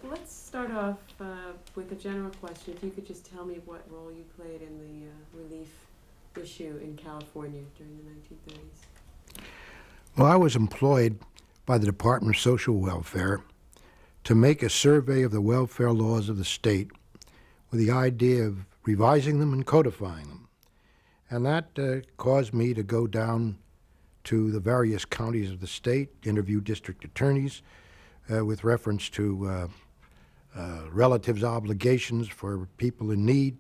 Let's start off with a general question. If you could just tell me what role you played in the relief issue in California during the 1930s. Well, I was employed by the Department of Social Welfare to make a survey of the welfare laws of the state with the idea of revising them and codifying them. And that caused me to go down to the various counties of the state, interview district attorneys with reference to relatives' obligations for people in need,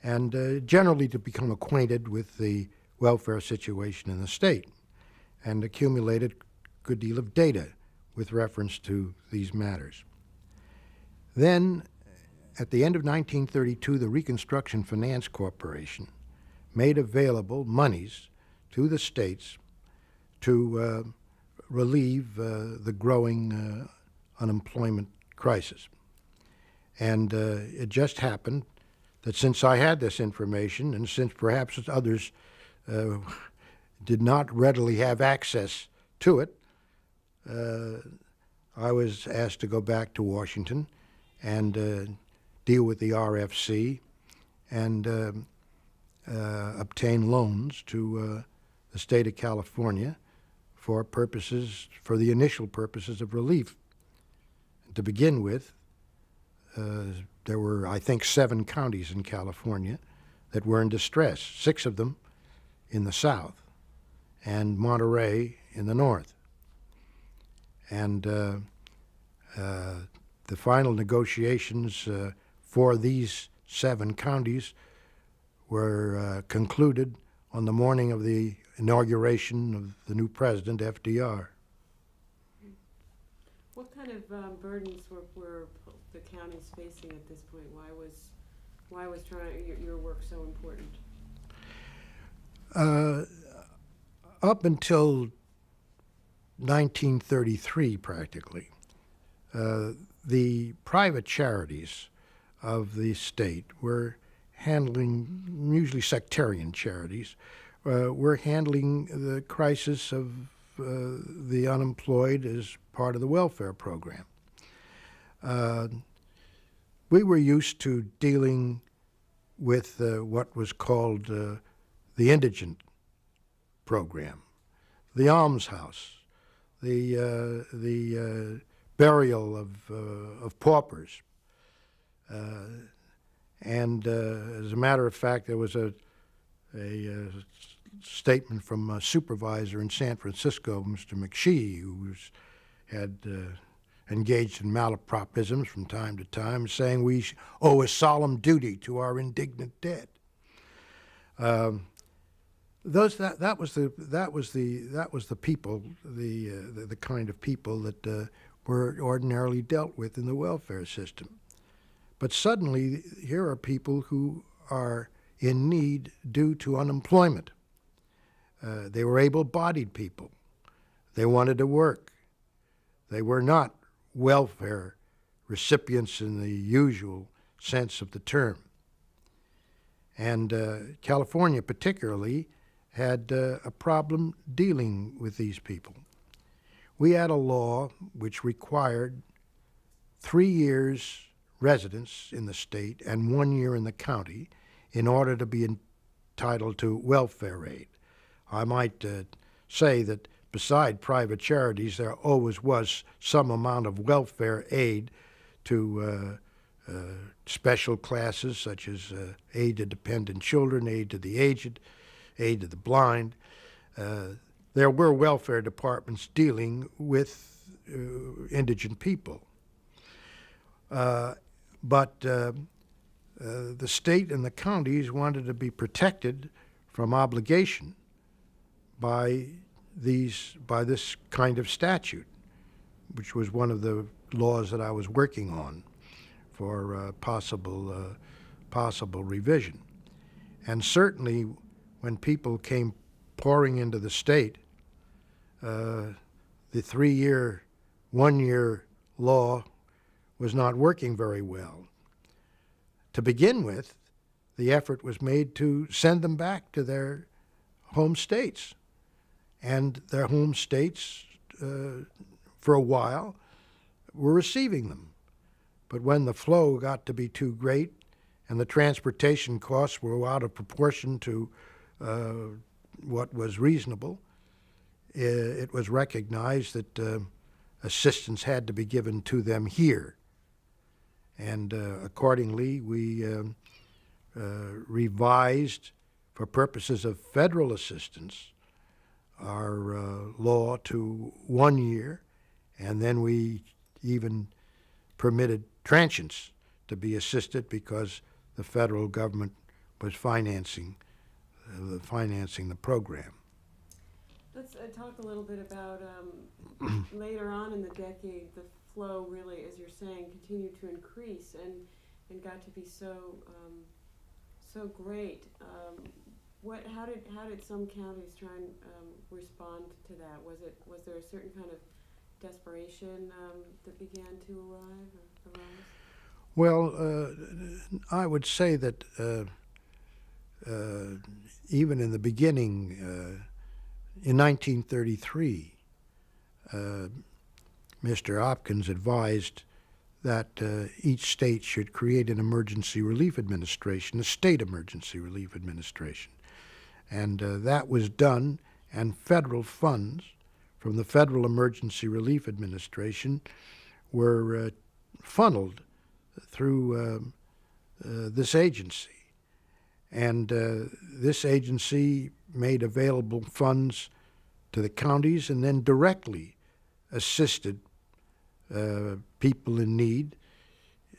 and generally to become acquainted with the welfare situation in the state, and accumulated a good deal of data with reference to these matters. Then, at the end of 1932, the Reconstruction Finance Corporation made available monies to the states to relieve the growing unemployment crisis. And it just happened that since I had this information, and since perhaps others did not readily have access to it, I was asked to go back to Washington and deal with the RFC and obtain loans to the state of California for the initial purposes of relief. To begin with, there were, I think, 7 counties in California that were in distress, 6 of them in the south, and Monterey in the north. And the final negotiations for these 7 counties were concluded on the morning of the inauguration of the new president, FDR. What kind of burdens were the counties facing at this point? Why was your work so important? Up until 1933, practically, the private charities of the state were handling, usually sectarian charities, were handling the crisis of the unemployed as part of the welfare program. We were used to dealing with what was called the indigent program, the almshouse, the burial of paupers. And as a matter of fact, there was a statement from a supervisor in San Francisco, Mr. McShee, who had engaged in malapropisms from time to time, saying we owe a solemn duty to our indignant dead. That was the people, the kind of people that were ordinarily dealt with in the welfare system. But suddenly, here are people who are in need due to unemployment. They were able-bodied people. They wanted to work. They were not welfare recipients in the usual sense of the term. And California particularly had a problem dealing with these people. We had a law which required 3 years residence in the state and 1 year in the county in order to be entitled to welfare aid. I might say that beside private charities, there always was some amount of welfare aid to special classes such as aid to dependent children, aid to the aged, aid to the blind. There were welfare departments dealing with indigent people. But the state and the counties wanted to be protected from obligation by this kind of statute, which was one of the laws that I was working on for possible revision. And certainly when people came pouring into the state, the 3-year, 1-year law was not working very well. To begin with, the effort was made to send them back to their home states. And their home states, for a while, were receiving them. But when the flow got to be too great and the transportation costs were out of proportion to what was reasonable, it was recognized that assistance had to be given to them here. And accordingly, we revised, for purposes of federal assistance, our law to 1 year, and then we even permitted transients to be assisted because the federal government was financing the program. Let's talk a little bit about later on in the decade, the flow really, as you're saying, continued to increase and got to be so great. How did some counties try and respond to that? Was there a certain kind of desperation that began to arise? Well, I would say that even in the beginning, in 1933, Mr. Hopkins advised that each state should create an emergency relief administration, a state emergency relief administration. And that was done, and federal funds from the Federal Emergency Relief Administration were funneled through this agency. And this agency made available funds to the counties and then directly assisted people in need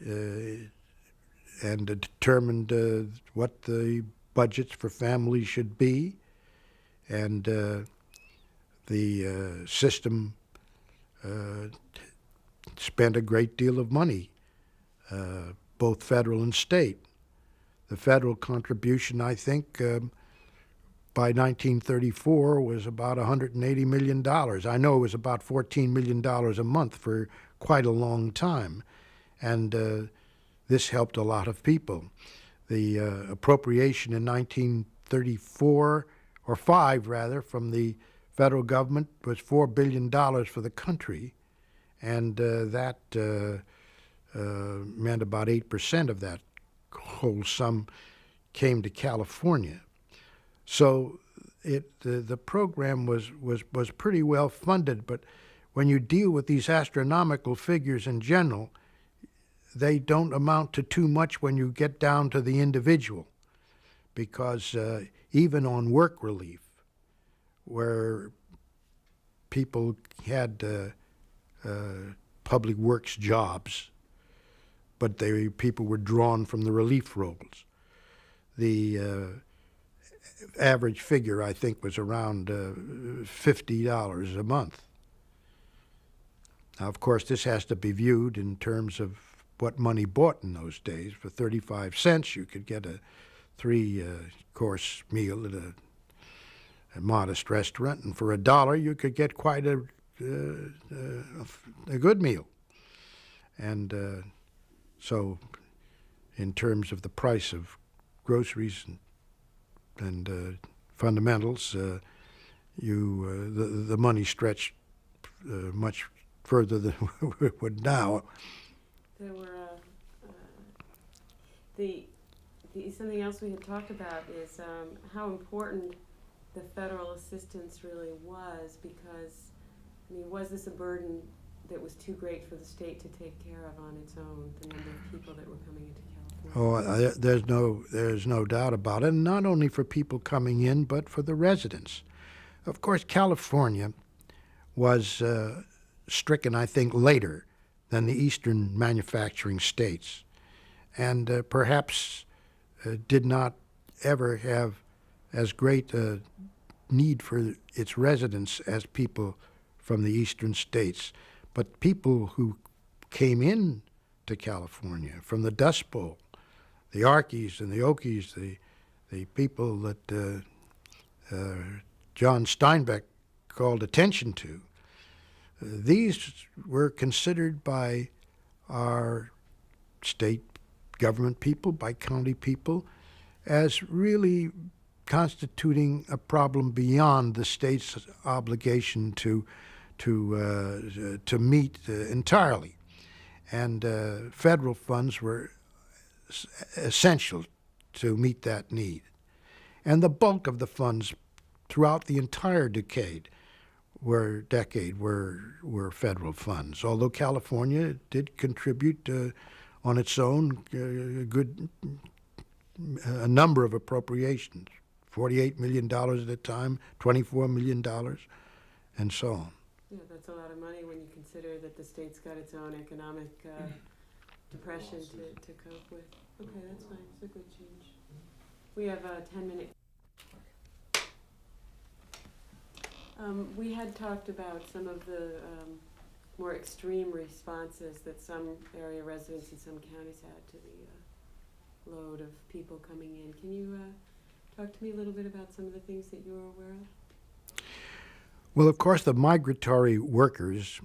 and determined what the budgets for families should be. And the system spent a great deal of money, both federal and state. The federal contribution, I think, by 1934 was about $180 million. I know it was about $14 million a month for quite a long time. And this helped a lot of people. The appropriation in 1934, or 5 rather, from the federal government was $4 billion for the country. And that meant about 8% of that whole sum came to California. So the program was pretty well funded, but when you deal with these astronomical figures in general, they don't amount to too much when you get down to the individual, because even on work relief, where people had public works jobs, but people were drawn from the relief rolls. The average figure, I think, was around $50 a month. Now, of course, this has to be viewed in terms of what money bought in those days. For 35 cents, you could get a 3-course meal at a modest restaurant, and for $1, you could get quite a good meal. And so, in terms of the price of groceries and fundamentals, the money stretched much further than it would now. There were something else we had talked about is how important the federal assistance really was, because, I mean, was this a burden that was too great for the state to take care of on its own, the number of people that were coming into California? Oh, there's no doubt about it, and not only for people coming in, but for the residents. Of course, California was stricken, I think, later than the eastern manufacturing states, and perhaps did not ever have as great a need for its residents as people from the eastern states. But people who came in to California from the Dust Bowl, the Arkies and the Okies, the people that John Steinbeck called attention to, these were considered by our state government people, by county people, as really constituting a problem beyond the state's obligation to meet entirely. and federal funds were essential to meet that need. And the bulk of the funds throughout the entire decade were federal funds, although California did contribute on its own a number of appropriations, $48 million at a time, $24 million, and so on. Yeah, that's a lot of money when you consider that the state's got its own economic depression to cope with. Okay, that's fine. It's a good change. We have a 10-minute. We had talked about some of the more extreme responses that some area residents in some counties had to the load of people coming in. Can you talk to me a little bit about some of the things that you were aware of? Well, of course, the migratory workers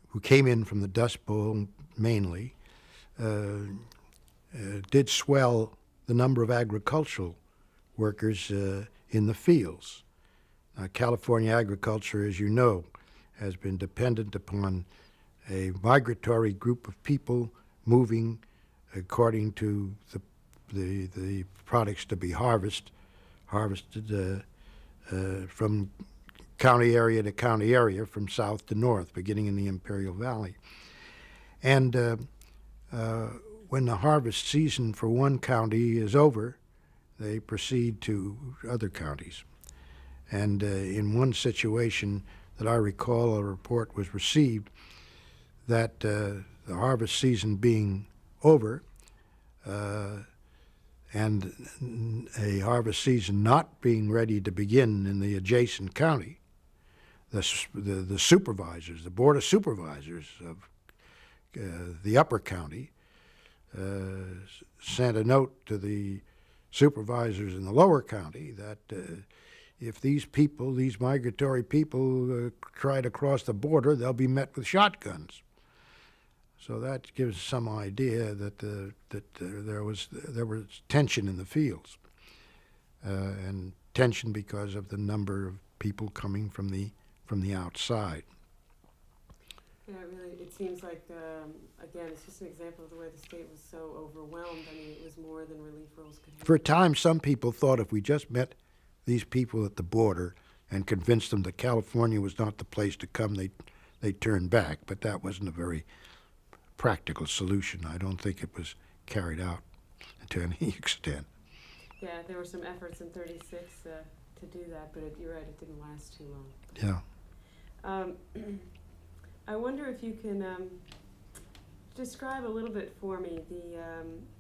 who came in from the Dust Bowl mainly did swell the number of agricultural workers in the fields. California agriculture, as you know, has been dependent upon a migratory group of people moving according to the products to be harvested from county area to county area, from south to north, beginning in the Imperial Valley. And when the harvest season for one county is over, they proceed to other counties. And in one situation that I recall, a report was received that the harvest season being over and a harvest season not being ready to begin in the adjacent county, the supervisors, the board of supervisors of the upper county sent a note to the supervisors in the lower county that if these people, these migratory people, try to cross the border, they'll be met with shotguns. So that gives some idea that there was tension in the fields, and tension because of the number of people coming from the outside. Yeah, it seems like, again, it's just an example of the way the state was so overwhelmed. I mean, it was more than relief rolls could handle. For a time, some people thought if we just met these people at the border and convinced them that California was not the place to come, they'd turn back. But that wasn't a very practical solution. I don't think it was carried out to any extent. Yeah, there were some efforts in '36 to do that, but you're right, it didn't last too long. Yeah. I wonder if you can describe a little bit for me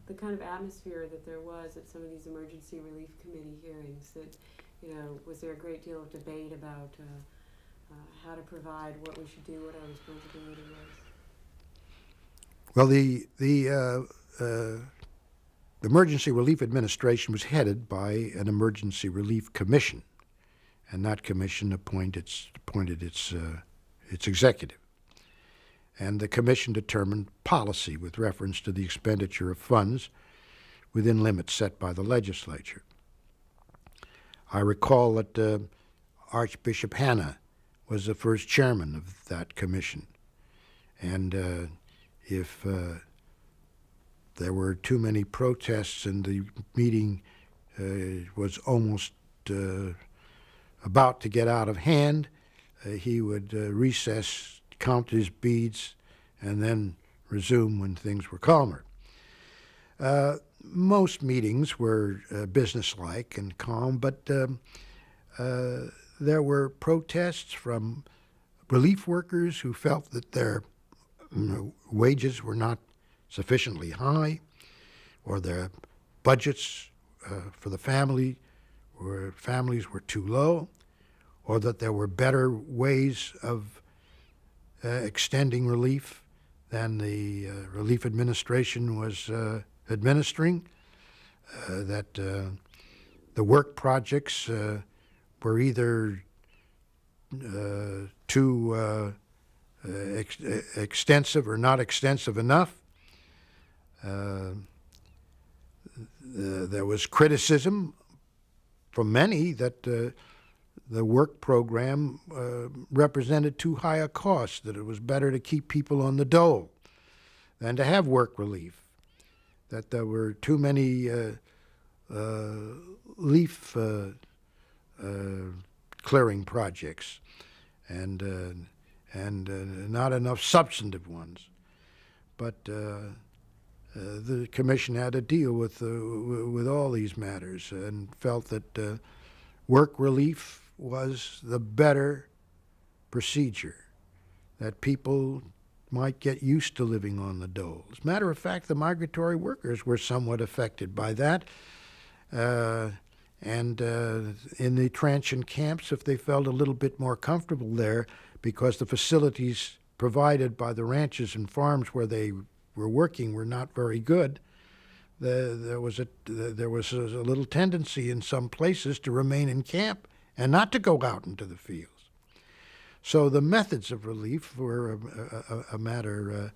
the kind of atmosphere that there was at some of these emergency relief committee hearings. That, was there a great deal of debate about how to provide, what we should do, what our responsibility was? Well, the Emergency Relief Administration was headed by an Emergency Relief Commission, and that commission appointed its executive. And the commission determined policy with reference to the expenditure of funds within limits set by the legislature. I recall that Archbishop Hanna was the first chairman of that commission, and if there were too many protests and the meeting was almost about to get out of hand, he would recess, count his beads, and then resume when things were calmer. Most meetings were businesslike and calm, but there were protests from relief workers who felt that their wages were not sufficiently high, or their budgets for the families were too low, or that there were better ways of extending relief than the relief administration was administering, that the work projects were either too extensive or not extensive enough. There was criticism from many that the work program represented too high a cost, that it was better to keep people on the dole. than to have work relief, that there were too many leaf clearing projects and not enough substantive ones. But the commission had to deal with all these matters and felt that work relief was the better procedure, that people might get used to living on the dole. As a matter of fact, the migratory workers were somewhat affected by that. And in the transient camps, if they felt a little bit more comfortable there, because the facilities provided by the ranches and farms where they were working were not very good, there was a little tendency in some places to remain in camp and not to go out into the fields. So the methods of relief were a matter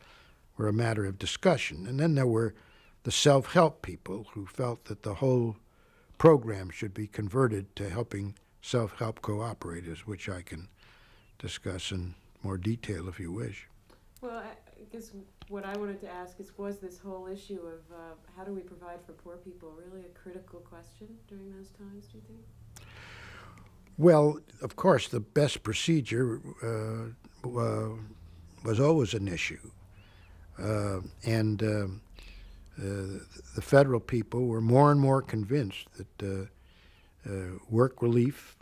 of discussion. And then there were the self-help people who felt that the whole program should be converted to helping self-help cooperatives, which I can discuss in more detail if you wish. Well, I guess what I wanted to ask is, was this whole issue of how do we provide for poor people really a critical question during those times, do you think? Well, of course, the best procedure was always an issue. And the federal people were more and more convinced that work relief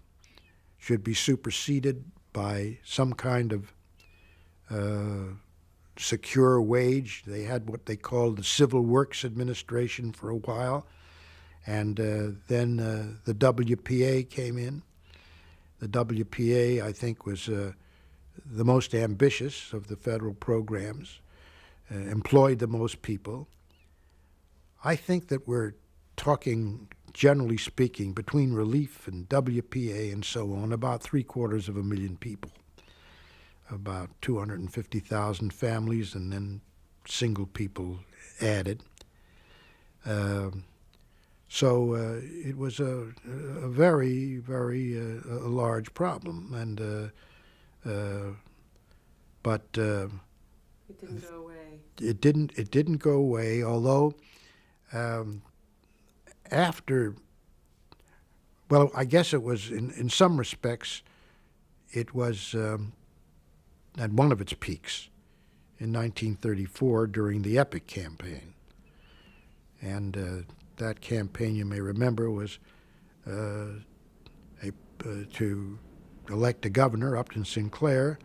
should be superseded by some kind of secure wage. They had what they called the Civil Works Administration for a while, and then the WPA came in. The WPA, I think, was the most ambitious of the federal programs, employed the most people. I think that we're talking, generally speaking, between relief and WPA and so on, about 750,000 people, about 250,000 families, and then single people added. So it was a very, very large problem, and but it didn't go away. It didn't go away. Although after, well, I guess it was in some respects, it was at one of its peaks in 1934 during the Epic campaign, and that campaign, you may remember, was to elect a governor, Upton Sinclair,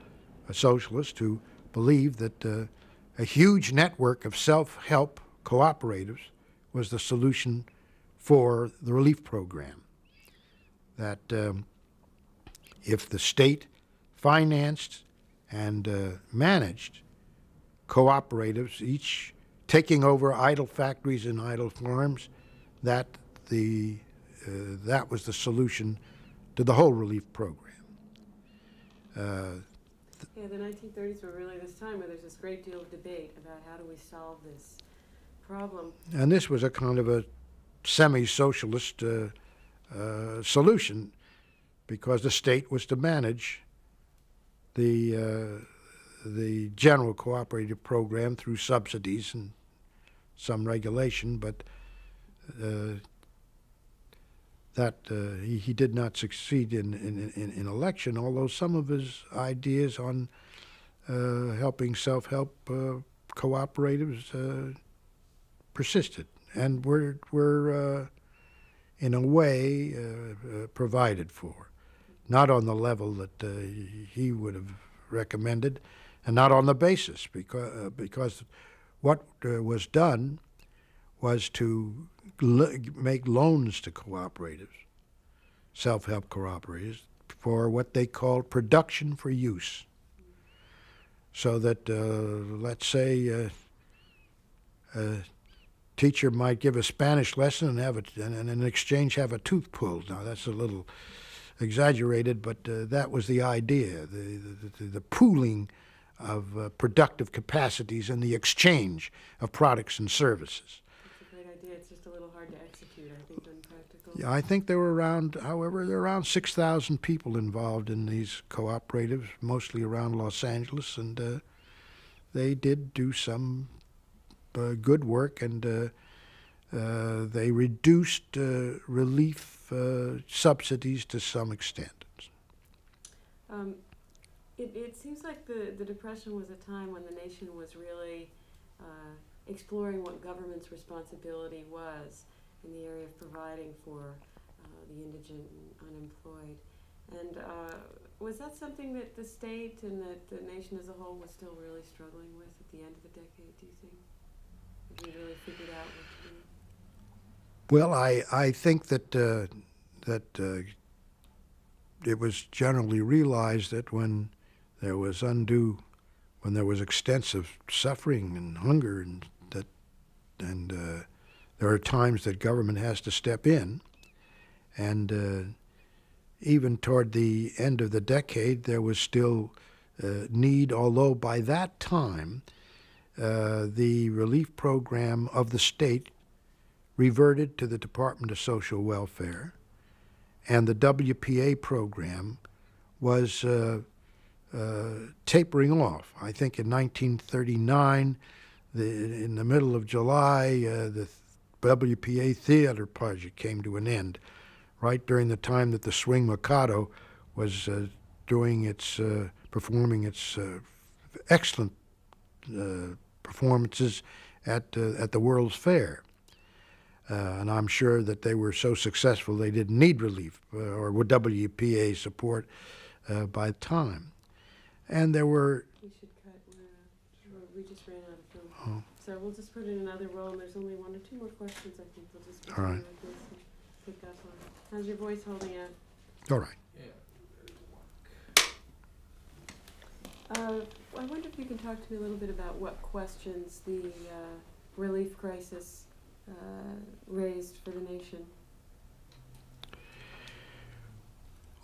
a socialist, who believed that a huge network of self-help cooperatives was the solution for the relief program. That if the state financed and managed cooperatives, each taking over idle factories and idle farms, that was the solution to the whole relief program. Yeah, the 1930s were really this time where there's this great deal of debate about how do we solve this problem. And this was a kind of a semi-socialist solution, because the state was to manage the general cooperative program through subsidies and some regulation, but he did not succeed in election, although some of his ideas on helping self-help cooperatives persisted and were in a way provided for, not on the level that he would have recommended, and not on the basis, because what was done was to make loans to cooperatives, self-help cooperatives, for what they called production for use. So that, let's say, a teacher might give a Spanish lesson and in exchange have a tooth pulled. Now, that's a little exaggerated, but that was the idea, the pooling of productive capacities and the exchange of products and services. It's a great idea. It's just a little hard to execute, I think, unpractical. Yeah, I think there were around 6,000 people involved in these cooperatives, mostly around Los Angeles, and they did do some good work, and they reduced relief subsidies to some extent. It seems like the Depression was a time when the nation was really exploring what government's responsibility was in the area of providing for the indigent and unemployed. And was that something that the state and that the nation as a whole was still really struggling with at the end of the decade, do you think? Have we really figured out what to do? Well, I think that it was generally realized that when there was extensive suffering and hunger, and there are times that government has to step in, and even toward the end of the decade, there was still need, although by that time the relief program of the state reverted to the Department of Social Welfare, and the WPA program was tapering off. I think in 1939, in the middle of July, the WPA theater project came to an end, right during the time that the Swing Mikado was performing its excellent performances at the World's Fair. And I'm sure that they were so successful they didn't need relief or WPA support by the time. And there were... We should cut. We just ran out of film. Oh. So we'll just put in another roll, and there's only one or two more questions, I think. We'll just continue with this and pick up on. How's your voice holding out? All right. I wonder if you can talk to me a little bit about what questions the relief crisis raised for the nation.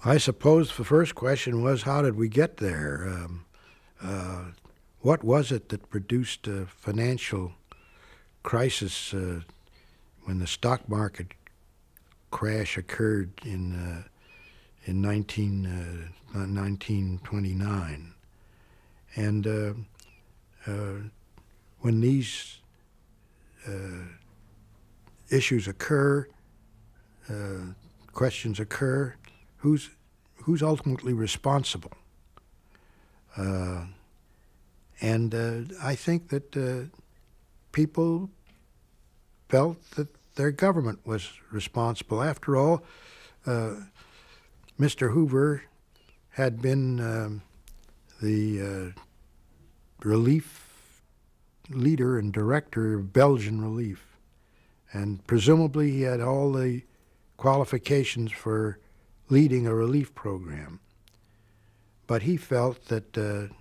I suppose the first question was, how did we get there? What was it that produced a financial crisis when the stock market crash occurred in 1929? And when these issues occur, questions occur, who's ultimately responsible? And I think that people felt that their government was responsible. After all, Mr. Hoover had been the relief leader and director of Belgian relief, and presumably he had all the qualifications for leading a relief program. But he felt that the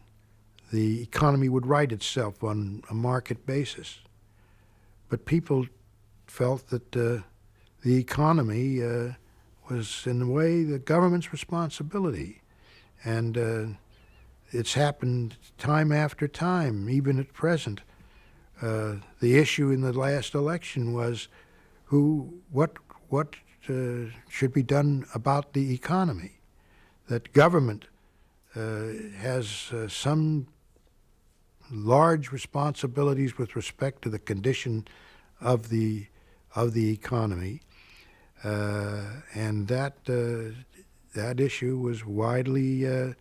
economy would right itself on a market basis. But people felt that the economy was, in a way, the government's responsibility. And it's happened time after time, even at present. The issue in the last election was what should be done about the economy. That government has some large responsibilities with respect to the condition of the economy, and that issue was widely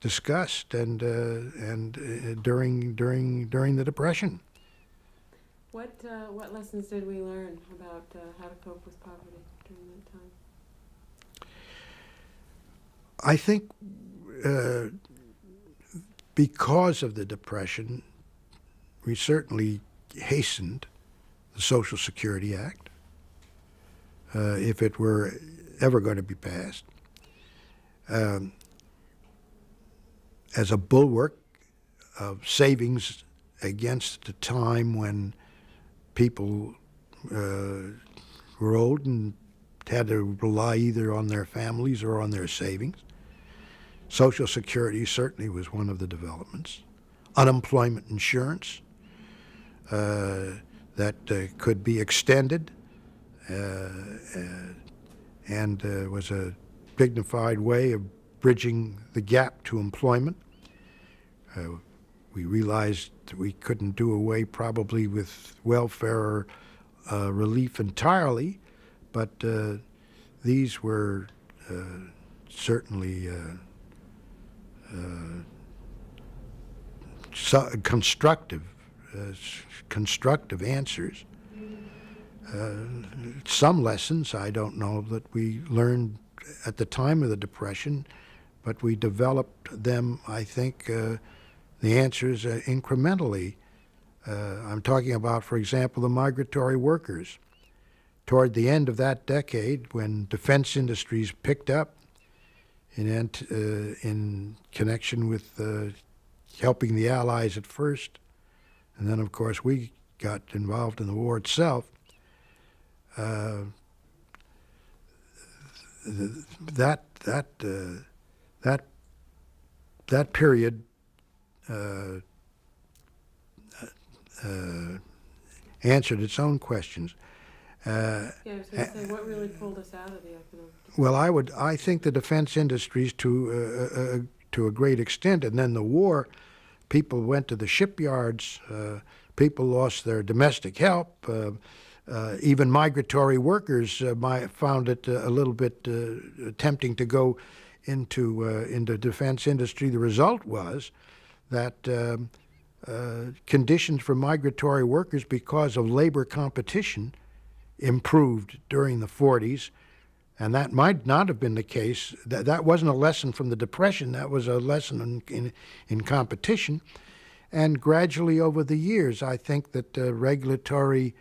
discussed and during the Depression. What lessons did we learn about how to cope with poverty during that time? I think because of the Depression, we certainly hastened the Social Security Act, if it were ever going to be passed, as a bulwark of savings against a time when people were old and had to rely either on their families or on their savings. Social Security certainly was one of the developments. Unemployment insurance that could be extended and was a dignified way of bridging the gap to employment. We realized we couldn't do away probably with welfare relief entirely, but these were certainly constructive, constructive answers. Some lessons I don't know that we learned at the time of the Depression, but we developed them, I think, the answers incrementally. I'm talking about, for example, the migratory workers. Toward the end of that decade, when defense industries picked up in connection with helping the Allies at first, and then, of course, we got involved in the war itself, that period answered its own questions. Yeah, I was going to say, what really pulled us out of the economic? Well, I think the defense industries to a great extent, and then the war, people went to the shipyards, people lost their domestic help, even migratory workers found it a little bit tempting to go into defense industry. The result was that conditions for migratory workers, because of labor competition, improved during the 40s, and that might not have been the case. That wasn't a lesson from the Depression. That was a lesson in competition. And gradually over the years, I think that regulatory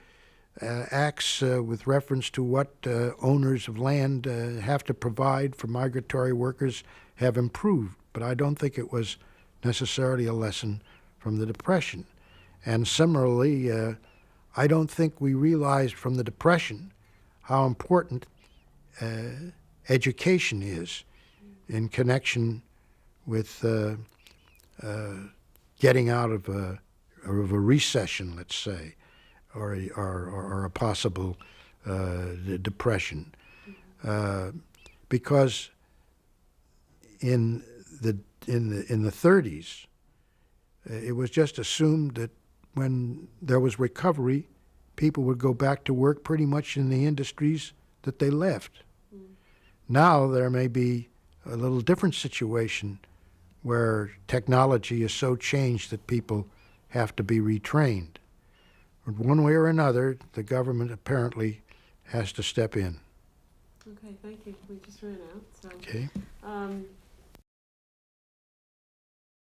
acts with reference to what owners of land have to provide for migratory workers have improved. But I don't think it was necessarily a lesson from the Depression. And similarly, I don't think we realized from the Depression how important education is in connection with getting out of a recession, let's say, or a possible depression, because in the 30s, it was just assumed that when there was recovery, people would go back to work pretty much in the industries that they left. Now there may be a little different situation where technology is so changed that people have to be retrained. But one way or another, the government apparently has to step in. Okay, thank you. We just ran out. So, Okay.